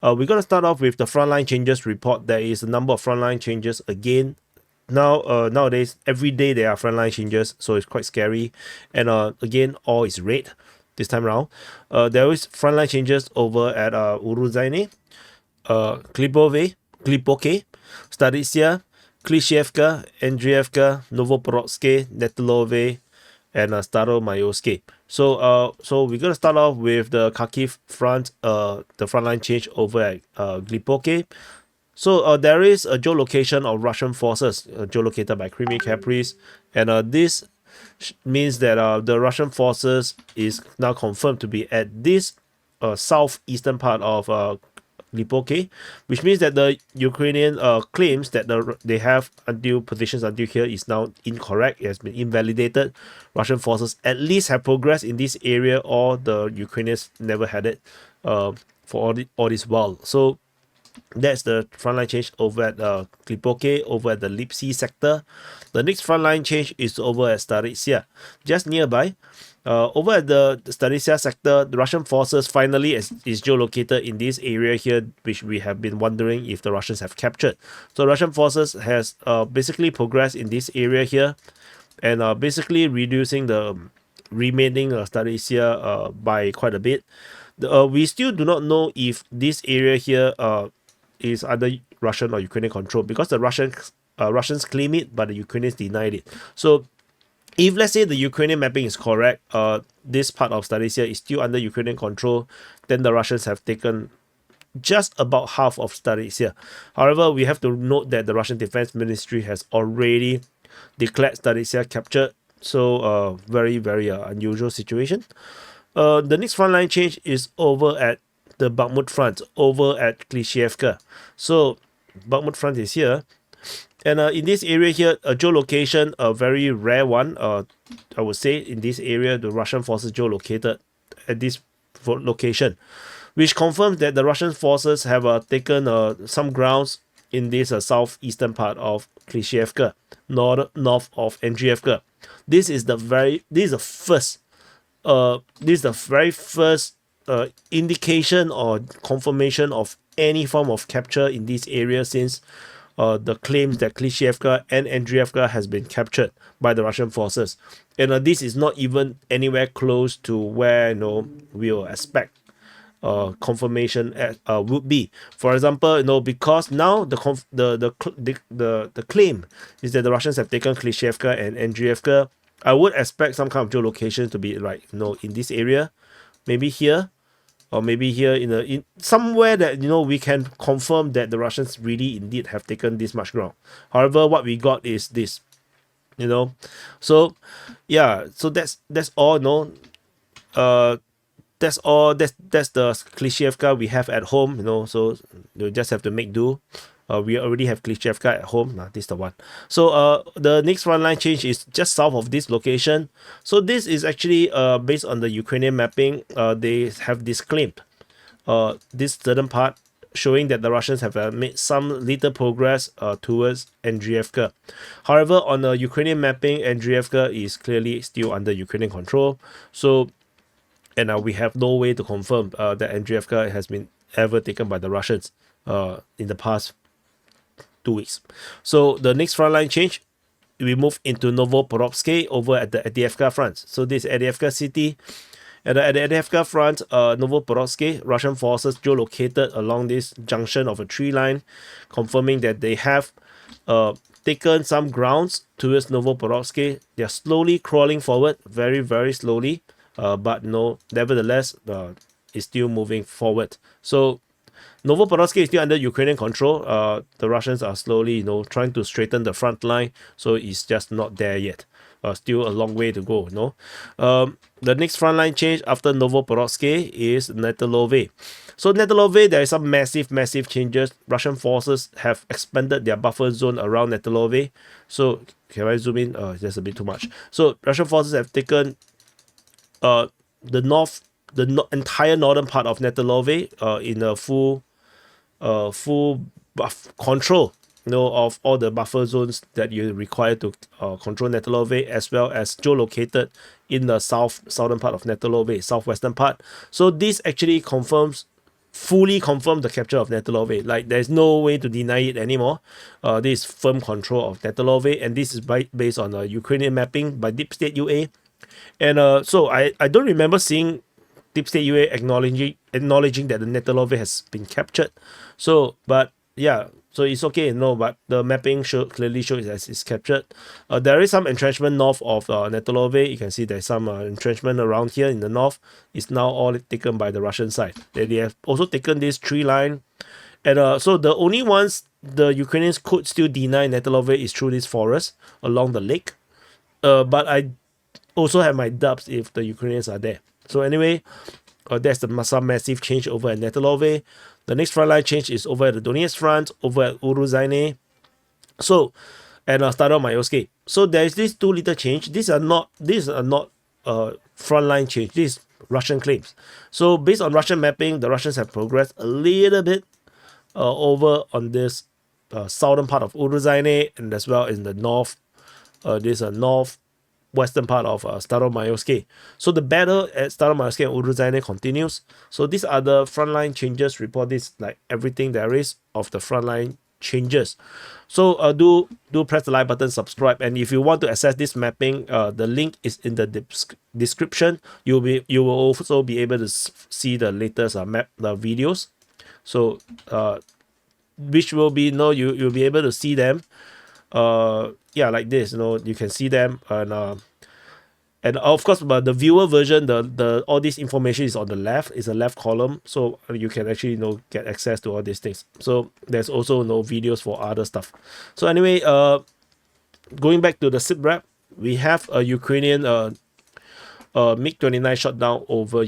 We're going to start off with the Frontline Changes Report. There is a number of frontline changes again. Nowadays, every day there are frontline changes, so it's quite scary. And again, all is red this time around. There is frontline changes over at Uruzaine, Klipoke, Staricia, Klishevka, Andrievka, Novoporodske, Netilove, and Staromayoske. So we're gonna start off with the Kharkiv front, the frontline change over at Glipoke. So there is a geolocation of Russian forces geolocated by Crimea Caprice, and this means that the Russian forces is now confirmed to be at this southeastern part of Lipoke, which means that the Ukrainian claims that they have until positions until here is now incorrect. It has been invalidated. Russian forces at least have progressed in this area, or the Ukrainians never had it for all this while. So that's the frontline change over at Klipoke, over at the Lipsy sector. The next frontline change is over at Staritsia, just nearby. Over at the Staritsia sector, the Russian forces finally is geolocated in this area here, which we have been wondering if the Russians have captured. So Russian forces has basically progressed in this area here, and basically reducing the remaining Staritsia by quite a bit. We still do not know if this area here is under Russian or Ukrainian control, because the Russians claim it, but the Ukrainians denied it. So if let's say the Ukrainian mapping is correct, this part of Staritsia is still under Ukrainian control, then the Russians have taken just about half of Staritsia. However, we have to note that the Russian Defense Ministry has already declared Staritsia captured. So very, very unusual situation. The next frontline change is over at the Bakhmut front, over at Klishevka. So Bakhmut front is here. And in this area here, a geolocation, a very rare one, I would say, in this area, the Russian forces geolocated at this location, which confirms that the Russian forces have taken some grounds in this southeastern part of Klishevka, north of Andrievka. This is the very first indication or confirmation of any form of capture in this area since the claims that Klishevka and Andrievka has been captured by the Russian forces. And this is not even anywhere close to where we will expect confirmation would be. For example, because now the claim is that the Russians have taken Klishevka and Andrievka. I would expect some kind of geolocation to be like in this area, maybe here, or maybe here in somewhere that we can confirm that the Russians really indeed have taken this much ground. However, what we got is this, so yeah, so that's all. That's all. That's the Klishevka we have at home. So you just have to make do. We already have Klishevka at home. This is the one. So the next frontline change is just south of this location. So this is actually based on the Ukrainian mapping. They have disclaimed this certain part, showing that the Russians have made some little progress towards Andrievka. However, on the Ukrainian mapping, Andrievka is clearly still under Ukrainian control. So, and we have no way to confirm that Andrievka has been ever taken by the Russians in the past 2 weeks. So the next frontline change, we move into Novoporodske over at the Adievka front. So this is Adievka city. At the Adievka front, Novoporodske, Russian forces geolocated along this junction of a tree line, confirming that they have taken some grounds towards Novoporodske. They are slowly crawling forward, very, very slowly, but nevertheless, it's still moving forward. So Novoporodske is still under Ukrainian control. The Russians are slowly, trying to straighten the front line, so it's just not there yet. Still a long way to go. The next frontline change after Novoporodske is NETAILOVE. So NETAILOVE, there is some massive changes. Russian forces have expanded their buffer zone around NETAILOVE. So can I zoom in? Just a bit too much. So Russian forces have taken the entire northern part of NETAILOVE in a full control of all the buffer zones that you require to control NETAILOVE, as well as geolocated in the southern part of NETAILOVE, southwestern part. So this actually confirms fully confirmed the capture of NETAILOVE. Like there's no way to deny it anymore. This is firm control of NETAILOVE, and this is based on a Ukrainian mapping by Deep State UA. And so I don't remember seeing Deep State UA acknowledging that the NETAILOVE has been captured. So, but yeah, so it's okay. No, but the mapping clearly shows that it's captured. There is some entrenchment north of NETAILOVE. You can see there's some entrenchment around here in the north. It's now all taken by the Russian side. They have also taken this tree line. And so the only ones the Ukrainians could still deny NETAILOVE is through this forest along the lake. But I also have my doubts if the Ukrainians are there. So anyway, that's some massive change over at NETAILOVE. The next frontline change is over at the Donetsk front, over at Uruzhaine. So, and Staromayoske. So there is this 2 little change. These are not frontline change. These Russian claims. So based on Russian mapping, the Russians have progressed a little bit over on this southern part of Uruzhaine, and as well in the north. This northwestern part of Staromayoske. So the battle at Staromayoske and Uruzhaine continues. So these are the frontline changes report. This like everything there is of the frontline changes. So do press the like button, subscribe, and if you want to access this mapping, the link is in the description. You will also be able to see the latest the videos. So which will be you'll be able to see them. Yeah, like this, you can see them, and of course, but the viewer version, the all this information is on the left. It's a left column, so you can actually get access to all these things. So there's also no videos for other stuff. So anyway, going back to the sit rep, we have a Ukrainian MiG-29 shot down over